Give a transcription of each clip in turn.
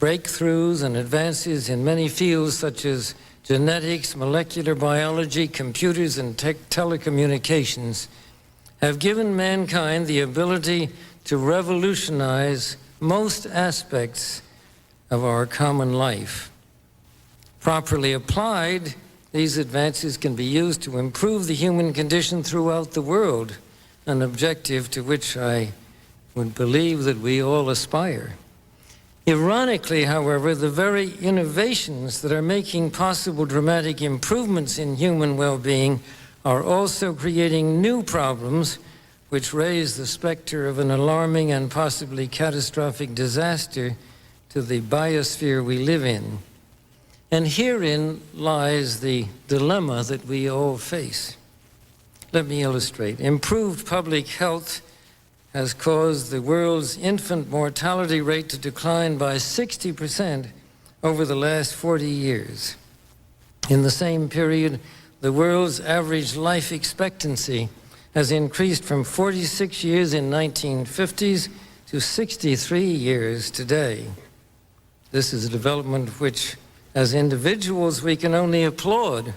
breakthroughs and advances in many fields such as genetics, molecular biology, computers, and telecommunications have given mankind the ability to revolutionize most aspects of our common life. Properly applied, these advances can be used to improve the human condition throughout the world, an objective to which I would believe that we all aspire. Ironically, however, the very innovations that are making possible dramatic improvements in human well-being are also creating new problems which raise the specter of an alarming and possibly catastrophic disaster to the biosphere we live in. And herein lies the dilemma that we all face. Let me illustrate. Improved public health has caused the world's infant mortality rate to decline by 60% over the last 40 years. In the same period, the world's average life expectancy has increased from 46 years in 1950s to 63 years today. This is a development which, as individuals, we can only applaud.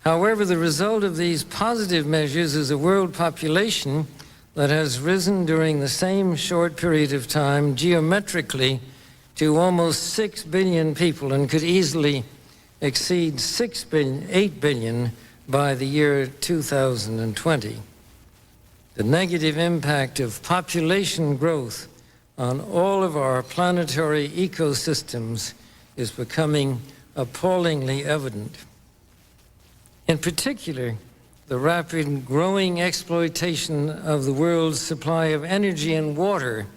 However, the result of these positive measures is a world population that has risen during the same short period of time geometrically to almost 6 billion people and could easily exceed 8 billion by the year 2020. The negative impact of population growth on all of our planetary ecosystems is becoming appallingly evident. In particular, the rapid growing exploitation of the world's supply of energy and water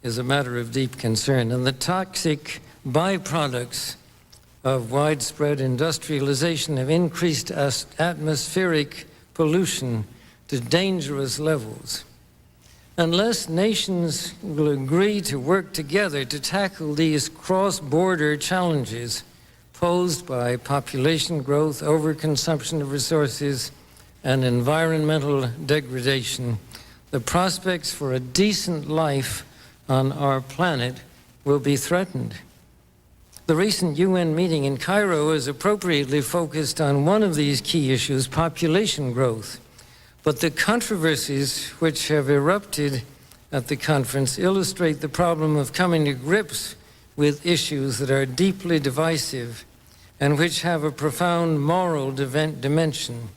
is a matter of deep concern, and the toxic byproducts of widespread industrialization have increased atmospheric pollution to dangerous levels. Unless nations will agree to work together to tackle these cross-border challenges posed by population growth, overconsumption of resources, and environmental degradation, the prospects for a decent life on our planet will be threatened. The recent UN meeting in Cairo is appropriately focused on one of these key issues, population growth. But the controversies which have erupted at the conference illustrate the problem of coming to grips with issues that are deeply divisive and which have a profound moral dimension.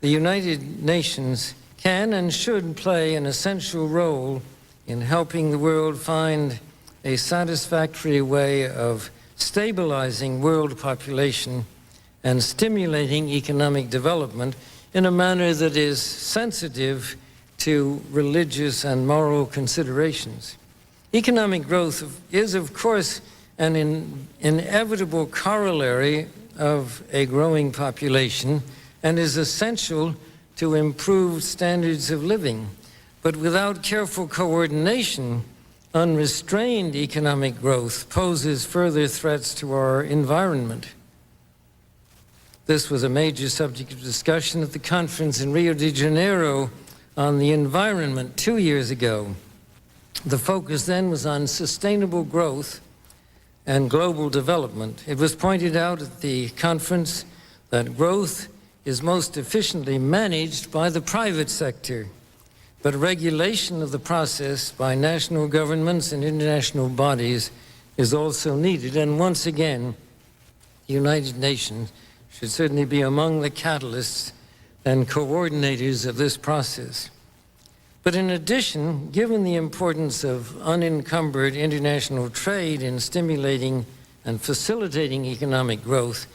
The United Nations can and should play an essential role in helping the world find a satisfactory way of stabilizing world population and stimulating economic development in a manner that is sensitive to religious and moral considerations. Economic growth is, of course, an inevitable corollary of a growing population and is essential to improved standards of living. But without careful coordination, unrestrained economic growth poses further threats to our environment. This was a major subject of discussion at the conference in Rio de Janeiro on the environment 2 years ago. The focus then was on sustainable growth and global development. It was pointed out at the conference that growth is most efficiently managed by the private sector, but regulation of the process by national governments and international bodies is also needed. And once again, the United Nations should certainly be among the catalysts and coordinators of this process. But in addition, given the importance of unencumbered international trade in stimulating and facilitating economic growth,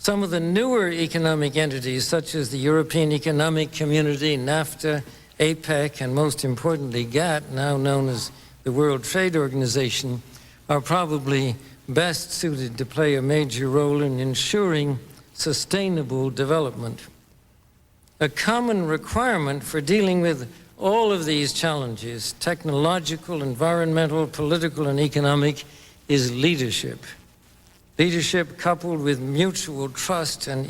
some of the newer economic entities, such as the European Economic Community, NAFTA, APEC, and most importantly, GATT, now known as the World Trade Organization, are probably best suited to play a major role in ensuring sustainable development. A common requirement for dealing with all of these challenges, technological, environmental, political, and economic, is leadership. Leadership coupled with mutual trust and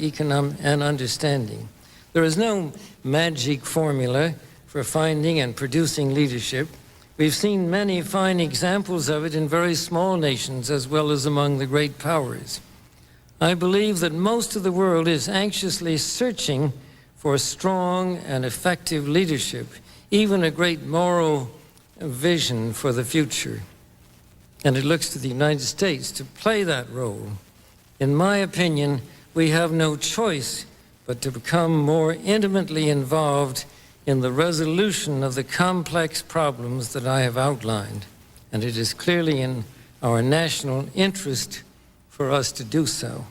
understanding. There is no magic formula for finding and producing leadership, We've seen many fine examples of it in very small nations as well as among the great powers. I believe that most of the world is anxiously searching for strong and effective leadership, even a great moral vision for the future. And it looks to the United States to play that role. In my opinion, we have no choice but to become more intimately involved in the resolution of the complex problems that I have outlined. And it is clearly in our national interest for us to do so.